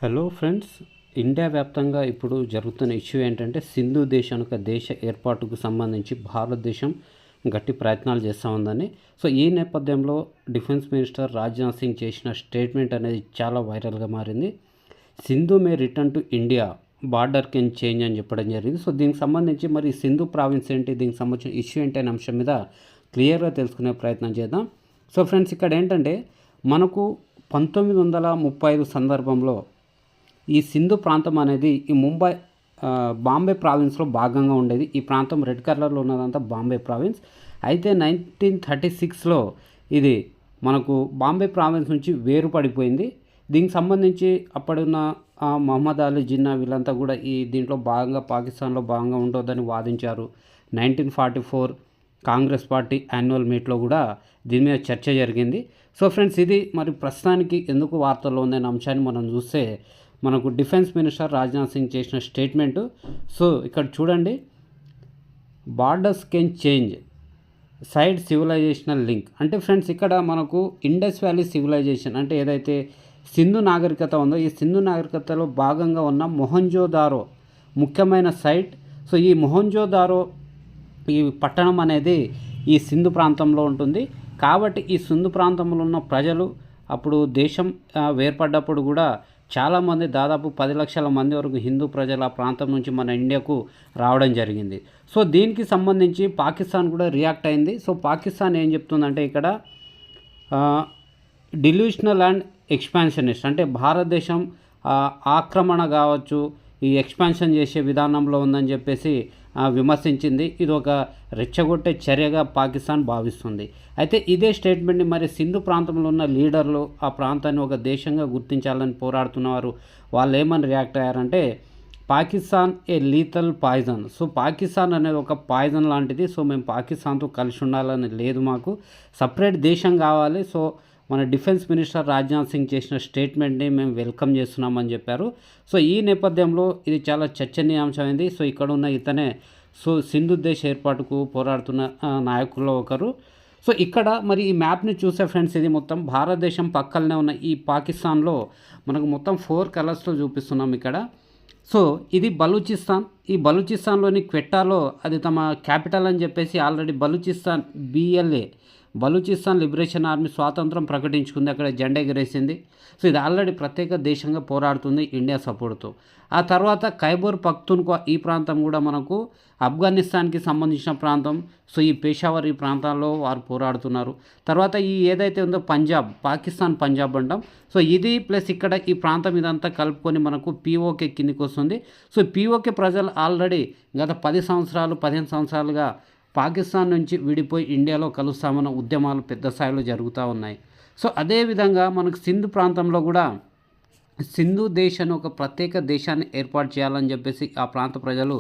Hello friends, India వ్యాప్తంగా ఇప్పుడు జరుగుతున్న ఇష్యూ ఏంటంటే సింధు దేశం ఒక దేశ ఏర్పాటుకు సంబంధించి భారతదేశం గట్టి ప్రయత్నాలు చేస్తూ ఉందని. సో ఈ నేపథ్యంలో డిఫెన్స్ మినిస్టర్ రాజ్నాథ్ సింగ్ చేసిన స్టేట్మెంట్ అనేది చాలా వైరల్గా మారింది. Sindhu may return to India, border can change అని చెప్పడం జరిగింది. సో దీనికి సంబంధించి మరి సింధు ప్రావిన్స్ ఏంటి, దీనికి సంబంధించిన ఇష్యూ ఏంటి అనే అంశం మీద క్లియర్గా తెలుసుకునే ప్రయత్నం చేద్దాం. సో ఫ్రెండ్స్, ఇక్కడ ఏంటంటే మనకు 1935 సందర్భంలో ఈ సింధు ప్రాంతం అనేది ఈ ముంబై బాంబే ప్రావిన్స్లో భాగంగా ఉండేది. ఈ ప్రాంతం రెడ్ కలర్లో ఉన్నదంతా బాంబే ప్రావిన్స్. అయితే 1936లో ఇది మనకు బాంబే ప్రావిన్స్ నుంచి వేరుపడిపోయింది. దీనికి సంబంధించి అప్పుడున్న మహమ్మద్ అలీ జిన్నా వీళ్ళంతా కూడా దీంట్లో భాగంగా పాకిస్తాన్లో భాగంగా ఉండొద్దని వాదించారు. 1944 కాంగ్రెస్ పార్టీ యాన్యువల్ మీట్లో కూడా దీని మీద చర్చ జరిగింది. సో ఫ్రెండ్స్, ఇది మరి ప్రస్తుతానికి ఎందుకు వార్తల్లో ఉందనే అంశాన్ని మనం చూస్తే మనకు డిఫెన్స్ మినిస్టర్ రాజ్నాథ్ సింగ్ చేసిన స్టేట్మెంటు. సో ఇక్కడ చూడండి, borders can change side civilisational link అంటే ఫ్రెండ్స్, ఇక్కడ మనకు ఇండస్ వ్యాలీ సివిలైజేషన్ అంటే ఏదైతే సింధు నాగరికత ఉందో ఈ సింధు నాగరికతలో భాగంగా ఉన్న మొహంజోదారో ముఖ్యమైన సైట్. సో ఈ మొహంజోదారో ఈ పట్టణం అనేది ఈ సింధు ప్రాంతంలో ఉంటుంది. కాబట్టి ఈ సింధు ప్రాంతంలో ఉన్న ప్రజలు అప్పుడు దేశం వేర్పడ్డప్పుడు కూడా చాలామంది, దాదాపు 10 లక్షల మంది వరకు హిందూ ప్రజలు ఆ ప్రాంతం నుంచి మన ఇండియాకు రావడం జరిగింది. సో దీనికి సంబంధించి పాకిస్తాన్ కూడా రియాక్ట్ అయింది. సో పాకిస్తాన్ ఏం చెప్తుందంటే ఇక్కడ డిల్యూషనల్ అండ్ ఎక్స్పాన్షనిస్ట్ అంటే భారతదేశం ఆక్రమణ కావచ్చు, ఈ ఎక్స్పాన్షన్ చేసే విధానంలో ఉందని చెప్పేసి విమర్శించింది. ఇది ఒక రెచ్చగొట్టే చర్యగా పాకిస్తాన్ భావిస్తుంది. అయితే ఇదే స్టేట్మెంట్ని మరి సింధు ప్రాంతంలో ఉన్న లీడర్లు ఆ ప్రాంతాన్ని ఒక దేశంగా గుర్తించాలని పోరాడుతున్నవారు వాళ్ళు ఏమని రియాక్ట్ అయ్యారంటే, పాకిస్తాన్ ఏ లీథల్ పాయిజన్. సో పాకిస్తాన్ అనేది ఒక పాయిజన్ లాంటిది. సో మేము పాకిస్తాన్తో కలిసి ఉండాలని లేదు, మాకు సపరేట్ దేశం కావాలి. సో మన డిఫెన్స్ మినిస్టర్ రాజ్నాథ్ సింగ్ చేసిన స్టేట్మెంట్ని మేము వెల్కమ్ చేస్తున్నామని చెప్పారు. సో ఈ నేపథ్యంలో ఇది చాలా చర్చనీయాంశమైంది. సో ఇక్కడ ఉన్న ఇతనే సింధు దేశ ఏర్పాటుకు పోరాడుతున్న నాయకుల్లో ఒకరు. సో ఇక్కడ మరి ఈ మ్యాప్ని చూసే ఫ్రెండ్స్, ఇది మొత్తం భారతదేశం పక్కనే ఉన్న ఈ పాకిస్తాన్లో మనకు మొత్తం 4 కలర్స్లో చూపిస్తున్నాం ఇక్కడ. సో ఇది బలూచిస్తాన్. ఈ బలూచిస్తాన్లోని క్వెట్టాలో అది తమ క్యాపిటల్ అని చెప్పేసి already Balochistan BLA Balochistan liberation army స్వాతంత్రం ప్రకటించుకుంది, అక్కడ జెండా ఎగరేసింది. సో ఇది ఆల్రెడీ ప్రత్యేక దేశంగా పోరాడుతుంది ఇండియా సపోర్ట్తో. ఆ తర్వాత ఖైబర్ పఖ్తూన్ఖ్వా ఈ ప్రాంతం కూడా మనకు ఆఫ్ఘనిస్తాన్కి సంబంధించిన ప్రాంతం. సో ఈ పేషావర్ ఈ ప్రాంతాల్లో వారు పోరాడుతున్నారు. తర్వాత ఈ ఏదైతే ఉందో పంజాబ్, పాకిస్తాన్ పంజాబ్ అంటాం. సో ఇది ప్లస్ ఇక్కడ ఈ ప్రాంతం ఇదంతా కలుపుకొని మనకు POK కిందికి వస్తుంది. సో POK ప్రజలు ఆల్రెడీ గత 10 సంవత్సరాలు 15 సంవత్సరాలుగా పాకిస్తాన్ నుంచి విడిపోయి ఇండియాలో కలుస్తామన్న ఉద్యమాలు పెద్ద స్థాయిలో జరుగుతూ ఉన్నాయి. సో అదేవిధంగా మనకు సింధు ప్రాంతంలో కూడా సింధు దేశాన్ని ఒక ప్రత్యేక దేశాన్ని ఏర్పాటు చేయాలని చెప్పేసి ఆ ప్రాంత ప్రజలు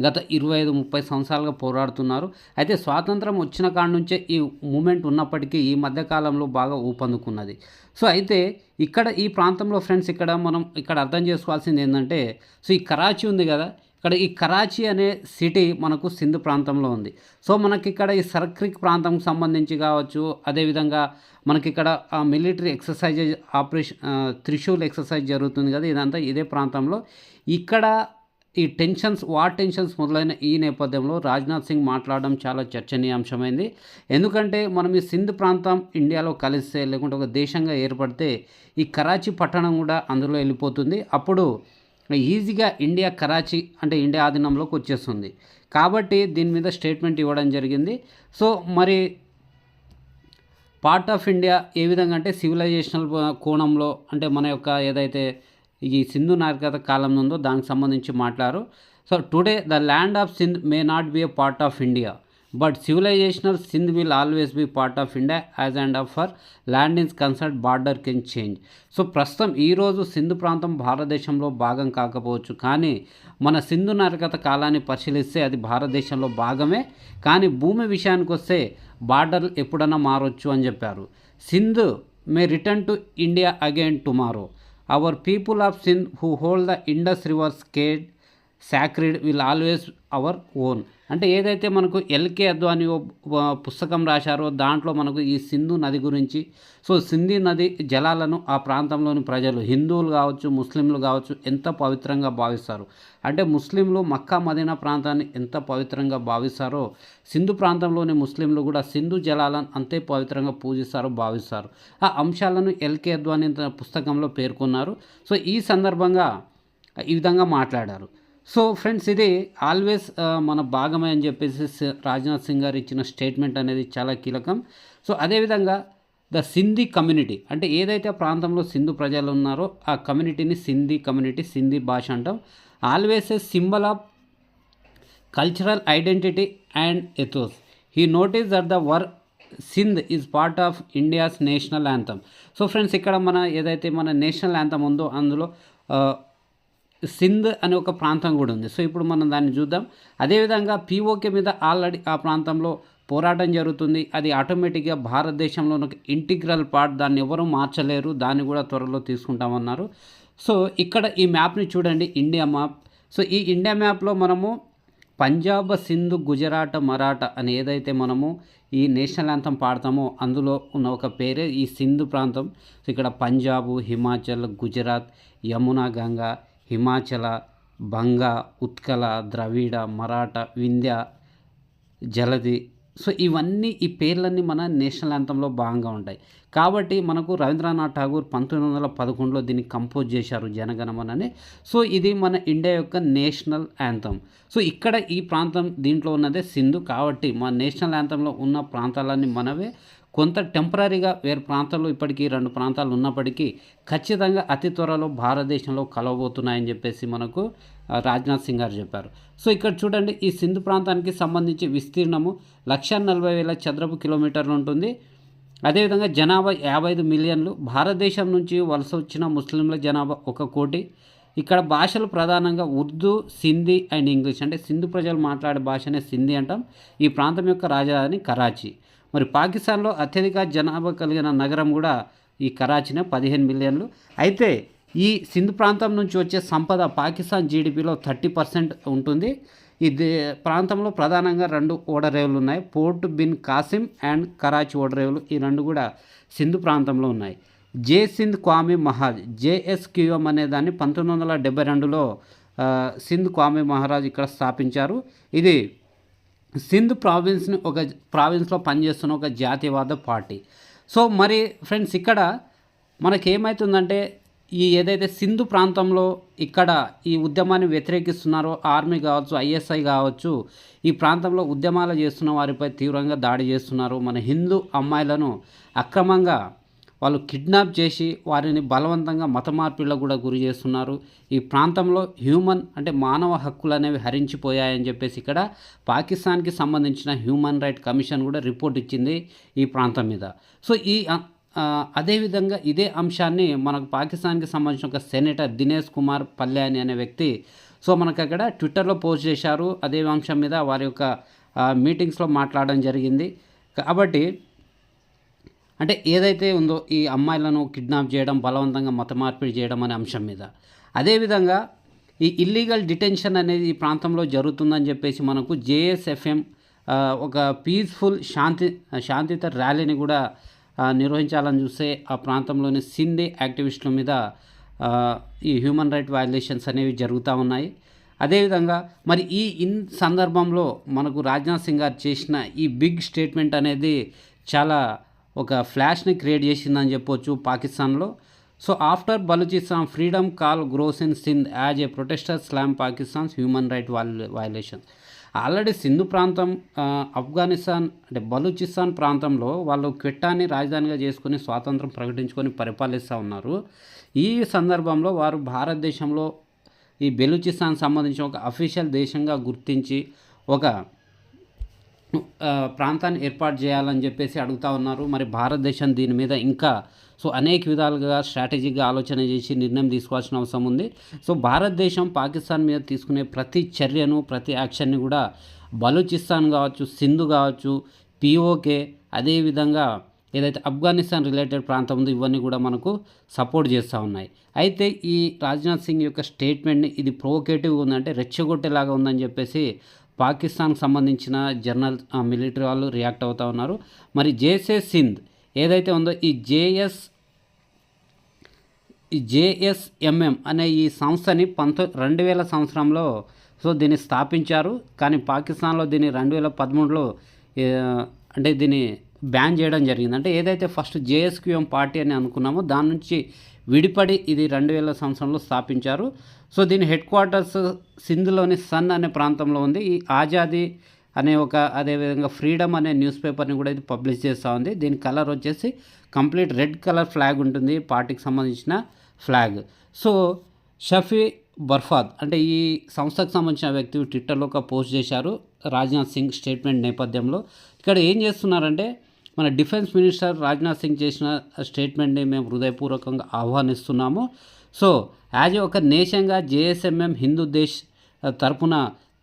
గత 25-30 సంవత్సరాలుగా పోరాడుతున్నారు. అయితే స్వాతంత్రం వచ్చిన కాడ నుంచే ఈ మూమెంట్ ఉన్నప్పటికీ ఈ మధ్యకాలంలో బాగా ఊపందుకున్నది. సో అయితే ఇక్కడ ఈ ప్రాంతంలో ఫ్రెండ్స్, ఇక్కడ అర్థం చేసుకోవాల్సింది ఏంటంటే, సో ఈ కరాచీ ఉంది కదా, ఇక్కడ ఈ కరాచీ అనే సిటీ మనకు సింధు ప్రాంతంలో ఉంది. సో మనకి ఇక్కడ ఈ సర్క్రిక్ ప్రాంతంకి సంబంధించి కావచ్చు, అదేవిధంగా మనకి ఇక్కడ military exercise operation Trishul exercise జరుగుతుంది కదా, ఇదంతా ఇదే ప్రాంతంలో. ఇక్కడ ఈ వార్ టెన్షన్స్ మొదలైన ఈ నేపథ్యంలో రాజ్నాథ్ సింగ్ మాట్లాడడం చాలా చర్చనీయాంశమైంది. ఎందుకంటే మనం ఈ సింధు ప్రాంతం ఇండియాలో కలిస్తే, లేకుంటే ఒక దేశంగా ఏర్పడితే ఈ కరాచీ పట్టణం కూడా అందులో వెళ్ళిపోతుంది. అప్పుడు ఈజీగా కరాచీ అంటే ఇండియా ఆధీనంలోకి వచ్చేస్తుంది. కాబట్టి దీని మీద స్టేట్మెంట్ ఇవ్వడం జరిగింది. సో మరి పార్ట్ ఆఫ్ ఇండియా ఏ విధంగా అంటే సివిలైజేషనల్ కోణంలో అంటే మన యొక్క ఏదైతే ఈ సింధు నాగరికత కాలం ఉందో దానికి సంబంధించి మాట్లాడారు. So today the land of Sindh may not be a part of India, but civilizational Sindh will always be part of India as and of far land is concerned border can change. So ప్రస్తుతం ఈరోజు సింధు ప్రాంతం భారతదేశంలో భాగం కాకపోవచ్చు, కానీ మన సింధు నాగరికత కాలాన్ని పరిశీలిస్తే అది భారతదేశంలో భాగమే. కానీ భూమి విషయానికి వస్తే బార్డర్లు ఎప్పుడన్నా మారొచ్చు అని చెప్పారు. Sindh may return to India again tomorrow. Our people of Sindh who hold the Indus river scared sacred will always our own. అంటే ఏదైతే మనకు ఎల్కే అద్వాని పుస్తకం రాశారో దాంట్లో మనకు ఈ సింధు నది గురించి, సో సింధు నది జలాలను ఆ ప్రాంతంలోని ప్రజలు హిందువులు కావచ్చు, ముస్లింలు కావచ్చు ఎంత పవిత్రంగా భావిస్తారు. అంటే ముస్లింలు మక్కా మదీనా ప్రాంతాన్ని ఎంత పవిత్రంగా భావిస్తారో సింధు ప్రాంతంలోని ముస్లింలు కూడా సింధు జలాలను అంతే పవిత్రంగా పూజిస్తారు, భావిస్తారు. ఆ అంశాలను ఎల్కే అద్వాని పుస్తకంలో పేర్కొన్నారు. సో ఈ సందర్భంగా ఈ విధంగా మాట్లాడారు. సో ఫ్రెండ్స్, ఇది ఆల్వేస్ మన భాగమే అని చెప్పేసి రాజ్నాథ్ సింగ్ గారు ఇచ్చిన స్టేట్మెంట్ అనేది చాలా కీలకం. సో అదేవిధంగా ద సింధీ కమ్యూనిటీ, అంటే ఏదైతే ప్రాంతంలో సింధు ప్రజలు ఉన్నారో ఆ కమ్యూనిటీని సింధీ కమ్యూనిటీ, సింధీ భాష అంటాం. Always a symbol of cultural identity and ethos. He notice that the were Sindh is part of India's national anthem. So friends, ఇక్కడ మన ఏదైతే మన నేషనల్ యాంథమ్ ఉందో అందులో సింధ్ అనే ఒక ప్రాంతం కూడా ఉంది. సో ఇప్పుడు మనం దాన్ని చూద్దాం. అదేవిధంగా పీఓకే మీద ఆల్రెడీ ఆ ప్రాంతంలో పోరాటం జరుగుతుంది. అది ఆటోమేటిక్గా భారతదేశంలో ఒక ఇంటిగ్రల్ పార్ట్, దాన్ని ఎవరు మార్చలేరు, దాన్ని కూడా త్వరలో తీసుకుంటామన్నారు. సో ఇక్కడ ఈ మ్యాప్ని చూడండి, ఇండియా మ్యాప్. సో ఈ ఇండియా మ్యాప్లో మనము పంజాబ్, సింధ్, గుజరాత్, మరాఠా అని ఏదైతే మనము ఈ నేషనల్ యాంథమ్ పాడతామో అందులో ఉన్న ఒక పేరే ఈ సింధు ప్రాంతం. సో ఇక్కడ పంజాబ్, హిమాచల్, గుజరాత్, యమునా, గంగా, హిమాచల, బంగా, ఉత్కల, ద్రవిడ, మరాఠ, వింధ్య, జలది. సో ఇవన్నీ ఈ పేర్లన్నీ మన నేషనల్ యాంథంలో భాగంగా ఉంటాయి. కాబట్టి మనకు రవీంద్రనాథ్ ఠాగూర్ 1911లో దీన్ని కంపోజ్ చేశారు, జనగణమనని. సో ఇది మన ఇండియా యొక్క నేషనల్ యాంథమ్. సో ఇక్కడ ఈ ప్రాంతం దీంట్లో ఉన్నదే సింధు. కాబట్టి మన నేషనల్ యాంథంలో ఉన్న ప్రాంతాలన్నీ మనవే. కొంత టెంపరీగా వేరే ప్రాంతాల్లో ఇప్పటికీ 2 ప్రాంతాలు ఉన్నప్పటికీ ఖచ్చితంగా అతి త్వరలో భారతదేశంలో కలవబోతున్నాయని చెప్పేసి మనకు రాజ్నాథ్ సింగ్ గారు చెప్పారు. సో ఇక్కడ చూడండి, ఈ సింధు ప్రాంతానికి సంబంధించి విస్తీర్ణము 1,40,000 చదరపు కిలోమీటర్లు ఉంటుంది. అదేవిధంగా జనాభా 55 మిలియన్లు. భారతదేశం నుంచి వలస వచ్చిన ముస్లింల జనాభా 1 కోటి. ఇక్కడ భాషలు ప్రధానంగా ఉర్దూ, సింధీ అండ్ ఇంగ్లీష్. అంటే సింధు ప్రజలు మాట్లాడే భాషనే సింధీ అంటాం. ఈ ప్రాంతం యొక్క రాజధాని కరాచీ. మరి పాకిస్తాన్లో అత్యధిక జనాభా కలిగిన నగరం కూడా ఈ కరాచీనే, 15 మిలియన్లు. అయితే ఈ సింధు ప్రాంతం నుంచి వచ్చే సంపద పాకిస్తాన్ జీడిపిలో 30% ఉంటుంది. ఈ ప్రాంతంలో ప్రధానంగా 2 ఓడరేవులు ఉన్నాయి, పోర్ట్ బిన్ కాసిం అండ్ కరాచీ ఓడరేవులు. ఈ 2 కూడా సింధు ప్రాంతంలో ఉన్నాయి. జే సింధ్ క్వామి మహాజ్, JSQM అనే దాన్ని 1972లో సింధ్ క్వామి మహారాజ్ ఇక్కడ స్థాపించారు. ఇది సింధ్ ప్రావిన్స్ని ఒక ప్రావిన్స్లో పనిచేస్తున్న ఒక జాతీయవాద పార్టీ. సో మరి ఫ్రెండ్స్, ఇక్కడ మనకేమవుతుందంటే ఈ ఏదైతే సింధు ప్రాంతంలో ఇక్కడ ఈ ఉద్యమాన్ని వ్యతిరేకిస్తున్నారో ఆర్మీ కావచ్చు, ISI కావచ్చు, ఈ ప్రాంతంలో ఉద్యమాలు చేస్తున్న వారిపై తీవ్రంగా దాడి చేస్తున్నారు. మన హిందూ అమ్మాయిలను అక్రమంగా వాళ్ళు కిడ్నాప్ చేసి వారిని బలవంతంగా మత మార్పిళ్ళకు కూడా గురి చేస్తున్నారు. ఈ ప్రాంతంలో అంటే మానవ హక్కులు అనేవి హరించిపోయాయని చెప్పేసి ఇక్కడ పాకిస్తాన్కి సంబంధించిన హ్యూమన్ రైట్ కమిషన్ కూడా రిపోర్ట్ ఇచ్చింది ఈ ప్రాంతం మీద. సో అదేవిధంగా ఇదే అంశాన్ని మనకు పాకిస్తాన్కి సంబంధించిన ఒక సెనేటర్ దినేష్ కుమార్ పల్యాని అనే వ్యక్తి సో మనకు అక్కడ ట్విట్టర్లో పోస్ట్ చేశారు. అదే అంశం మీద వారి యొక్క మీటింగ్స్లో మాట్లాడడం జరిగింది. కాబట్టి అంటే ఏదైతే ఉందో ఈ అమ్మాయిలను కిడ్నాప్ చేయడం, బలవంతంగా మత మార్పిడి చేయడం అనే అంశం మీద. అదేవిధంగా ఈ ఇల్లీగల్ డిటెన్షన్ అనేది ఈ ప్రాంతంలో జరుగుతుందని చెప్పేసి మనకు JSFM ఒక పీస్ఫుల్ శాంతియుత ర్యాలీని కూడా నిర్వహించాలని చూస్తే ఆ ప్రాంతంలోని సింధీ యాక్టివిస్టుల మీద ఈ హ్యూమన్ రైట్ వయలేషన్స్ అనేవి జరుగుతూ ఉన్నాయి. అదేవిధంగా మరి ఈ సందర్భంలో మనకు రాజ్నాథ్ సింగ్ గారు చేసిన ఈ బిగ్ స్టేట్మెంట్ అనేది చాలా ఒక ఫ్లాష్ని క్రియేట్ చేసిందని చెప్పొచ్చు పాకిస్తాన్లో. So after Balochistan freedom call grows in Sindh as a protester slam Pakistan's human right violation. Already Sindhu ప్రాంతం ఆఫ్ఘనిస్తాన్ అంటే బలూచిస్తాన్ ప్రాంతంలో వాళ్ళు క్వెట్టాని రాజధానిగా చేసుకుని స్వాతంత్రం ప్రకటించుకొని పరిపాలిస్తూ ఉన్నారు. ఈ సందర్భంలో వారు భారతదేశంలో ఈ బెలూచిస్తాన్ సంబంధించిన ఒక అఫీషియల్ దేశంగా గుర్తించి ఒక ప్రాంతాన్ని ఏర్పాటు చేయాలని చెప్పేసి అడుగుతూ ఉన్నారు. మరి భారతదేశం దీని మీద ఇంకా అనేక విధాలుగా స్ట్రాటజిక్గా ఆలోచన చేసి నిర్ణయం తీసుకోవాల్సిన అవసరం ఉంది. సో భారతదేశం పాకిస్తాన్ మీద తీసుకునే ప్రతి చర్యను, ప్రతి యాక్షన్ని కూడా బలూచిస్తాన్ కావచ్చు, సింధు కావచ్చు, POK, అదేవిధంగా ఏదైతే ఆఫ్ఘనిస్తాన్ రిలేటెడ్ ప్రాంతం ఉందో ఇవన్నీ కూడా మనకు సపోర్ట్ చేస్తూ ఉన్నాయి. అయితే ఈ రాజ్నాథ్ సింగ్ యొక్క స్టేట్మెంట్ని ఇది ప్రొవోకేటివ్గా ఉందంటే రెచ్చగొట్టేలాగా ఉందని చెప్పేసి పాకిస్తాన్కి సంబంధించిన మిలిటరీ వాళ్ళు రియాక్ట్ అవుతూ ఉన్నారు. మరి జైషే సింధ్ ఏదైతే ఉందో ఈ జేఎస్ఎంఎం అనే ఈ సంస్థని 2000 సంవత్సరంలో దీన్ని స్థాపించారు. కానీ పాకిస్తాన్లో దీన్ని 2013లో అంటే దీన్ని బ్యాన్ చేయడం జరిగింది. అంటే ఏదైతే ఫస్ట్ జేఎస్క్యూఎం పార్టీ అని అనుకున్నామో దాని నుంచి విడిపడి ఇది 2000 సంవత్సరంలో స్థాపించారు. దీని హెడ్ క్వార్టర్స్ సింధ్లోని సన్ అనే ప్రాంతంలో ఉంది. ఈ ఆజాదీ అనే అదేవిధంగా ఫ్రీడమ్ అనే న్యూస్ పేపర్ని కూడా ఇది పబ్లిష్ చేస్తూ ఉంది. దీని కలర్ వచ్చేసి కంప్లీట్ రెడ్ కలర్ ఫ్లాగ్ ఉంటుంది, పార్టీకి సంబంధించిన ఫ్లాగ్. షఫీ బర్ఫాద్ అంటే ఈ సంస్థకు సంబంధించిన వ్యక్తి ట్విట్టర్లో ఒక పోస్ట్ చేశారు రాజ్నాథ్ సింగ్ స్టేట్మెంట్ నేపథ్యంలో. ఇక్కడ ఏం చేస్తున్నారంటే మన డిఫెన్స్ మినిస్టర్ రాజ్నాథ్ సింగ్ చేసిన స్టేట్మెంట్ని మేము హృదయపూర్వకంగా ఆహ్వానిస్తున్నాము. యాజ్ ఒక నేషన్గా జేఎస్ఎంఎం హిందూ దేశ్ తరపున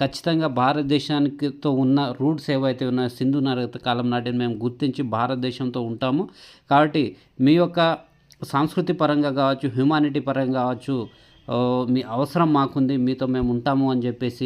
ఖచ్చితంగా భారతదేశానికితో ఉన్న రూట్స్ ఏవైతే ఉన్నాయో సింధు నగర కాలం నాటిని మేము గుర్తించి భారతదేశంతో ఉంటాము. కాబట్టి మీ యొక్క సంస్కృతి పరంగా కావచ్చు, హ్యుమానిటీ పరంగా కావచ్చు, మీ అవసరం మాకుంది, మీతో మేము ఉంటాము అని చెప్పేసి